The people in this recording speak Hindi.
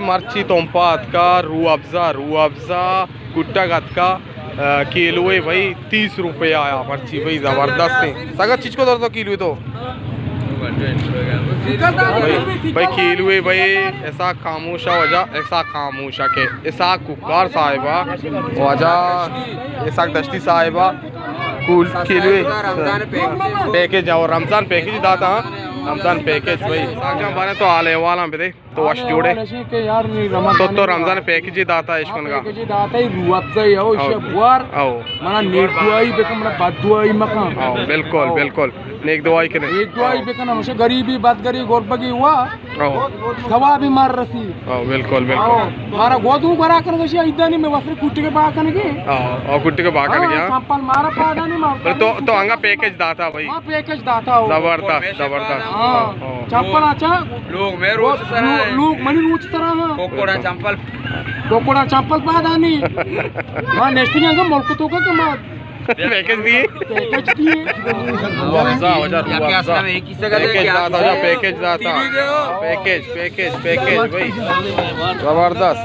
मर्ची तोंपात का रू अफजा गुट्टा गत का किलो है भाई 30 रुपया आया मर्ची भाई जबरदस्त है सगळं चीज को तो किलो तो भाई किलो है भाई ऐसा खामोशा वजह ऐसा खामोशा के ऐसा कुकार साहिबा वजह ऐसा दस्ती साहिबा कूल किलो पैकेज और रमजान पैकेज दाता रमजान पैकेज भाई बारे तो आले वाला पे तो वाश जोड़े यार तो रमजान पैकेज दाता इश्कन का पैकेज दाता ही रुआबजा हो शबवार मना नेक दुआई बेकम मना बद दुआई मका बिल्कुल बिल्कुल नेक दुआई के नेक दुआई बेकन हमसे गरीबी बात करी गोरबगी हुआ थवा भी मार रसी बिल्कुल बिल्कुल मारा गोदू करा कर गशी इदानी में वस्त्र कुट्टी के बाकन के और कुट्टी के बाकन के चंपल मारा पादा नहीं मारता तो अंगा पैकेज दाता भाई हां पैकेज दाता हो जबरदस्त जबरदस्त चंपल अच्छा लोग मैं रोज लोग मनी रोज तरह कोकोड़ा चंपल पादा नहीं हां नेक्स्ट में अंगा मुल्क तो का मां पैकेज दिए पैकेज दाता भाई जबरदस्त।